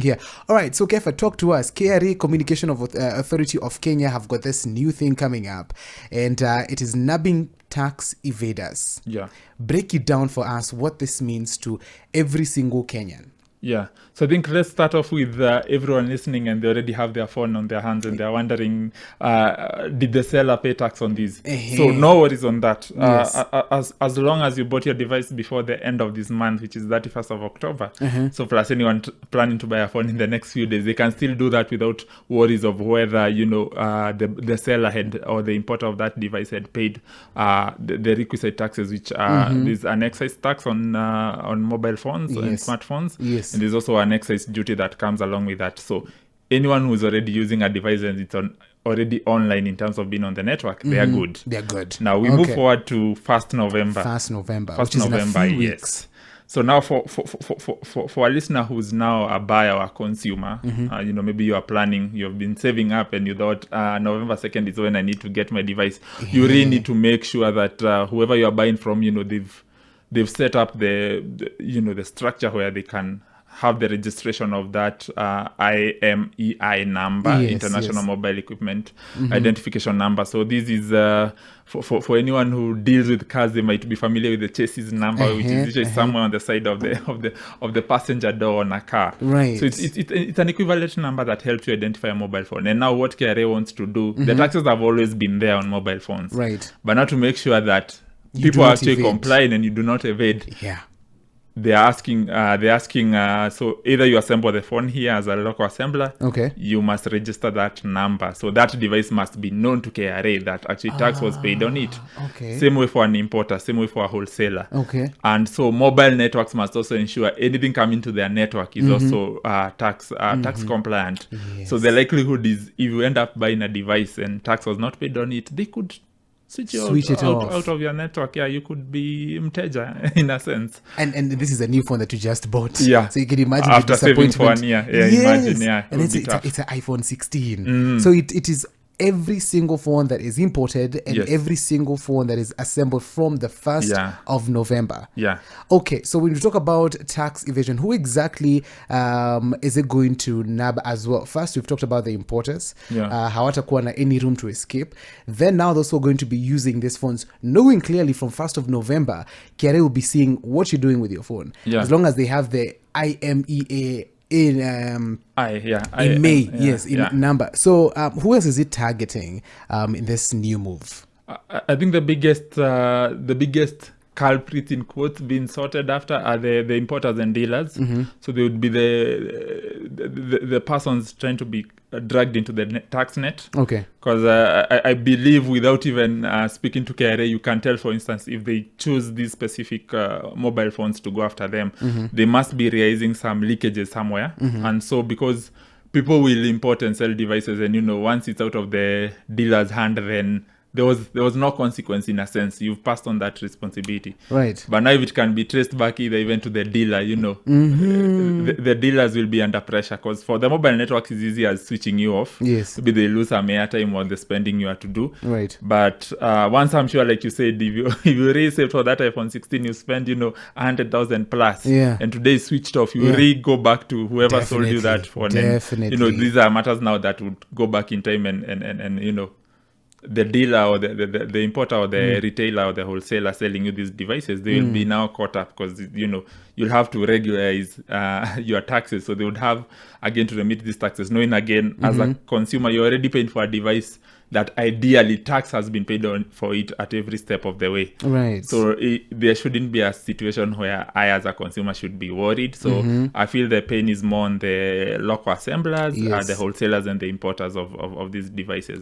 here. All right, so Kefa, talk to us. KRA, Communication Authority of Kenya, have got this new thing coming up, and it is nabbing tax evaders. Yeah. Break it down for us what this means to every single Kenyan. Yeah. So I think let's start off with everyone listening and they already have their phone on their hands and they're wondering, did the seller pay tax on these? So no worries on that. Yes. As long as you bought your device before the end of this month, which is 31st of October, so plus anyone planning to buy a phone in the next few days, they can still do that without worries of whether, the seller had or the importer of that device had paid the requisite taxes, which there's an excise tax on mobile phones and smartphones. Yes. And there's also an excise duty that comes along with that. So anyone who's already using a device and it's already online in terms of being on the network, they are good. They're good. Now we move forward to 1st November. 1st November, First which November, is in a few yes. weeks. So now for a listener who's now a buyer or a consumer, maybe you are planning, you've been saving up and you thought November 2nd is when I need to get my device. You really need to make sure that whoever you are buying from, they've set up the structure where they can have the registration of that IMEI number, International Mobile Equipment Identification Number. So this is for anyone who deals with cars, they might be familiar with the chassis number, which is usually somewhere on the side of the passenger door on a car. Right. So it's an equivalent number that helps you identify a mobile phone. And now what KRA wants to do, the taxes have always been there on mobile phones. Right. But now to make sure that people are actually complying and you do not evade. Yeah. They're asking, so either you assemble the phone here as a local assembler, you must register that number. So that device must be known to KRA that actually tax was paid on it. Okay. Same way for an importer, same way for a wholesaler. Okay. And so mobile networks must also ensure anything coming to their network is also tax compliant. Yes. So the likelihood is if you end up buying a device and tax was not paid on it, they could switch it out of your network. Yeah, you could be mteja in a sense. And this is a new phone that you just bought. Yeah. So you can imagine after the disappointment. saving for 1 year. Yeah, imagine. Yeah, and it's an iPhone 16. So it is every single phone that is imported and every single phone that is assembled from the 1st of November. Yeah. Okay, so when you talk about tax evasion, who exactly is it going to nab as well? First, we've talked about the importers. Hawatakuwa na any room to escape. Then now those who are going to be using these phones, knowing clearly from 1st of November, KRA will be seeing what you're doing with your phone. Yeah. As long as they have the IMEA in number. So who else is it targeting in this new move? I think the biggest culprits in quotes being sorted after are the importers and dealers. So they would be the persons trying to be dragged into the tax net. Okay. Because I believe without even speaking to KRA, you can tell, for instance, if they choose these specific mobile phones to go after them, they must be raising some leakages somewhere. And so because people will import and sell devices and, once it's out of the dealer's hand, then there was no consequence in a sense. You've passed on that responsibility. Right. But now if it can be traced back either even to the dealer, the dealers will be under pressure because for the mobile network it's easy as switching you off. Yes. Maybe they lose some airtime or the spending you have to do. Right. But once I'm sure, like you said, if you really save for that iPhone 16, you spend, 100,000 plus. Yeah. And today it's switched off. You really go back to whoever sold you that phone. Definitely. And, these are matters now that would go back in time and the dealer or the importer or the retailer or the wholesaler selling you these devices, they will be now caught up because, you'll have to regularize your taxes. So they would have, again, to remit these taxes, knowing, again, as a consumer, you're already paying for a device that ideally tax has been paid on for it at every step of the way. Right. So there shouldn't be a situation where I, as a consumer, should be worried. So I feel the pain is more on the local assemblers, the wholesalers, and the importers of these devices.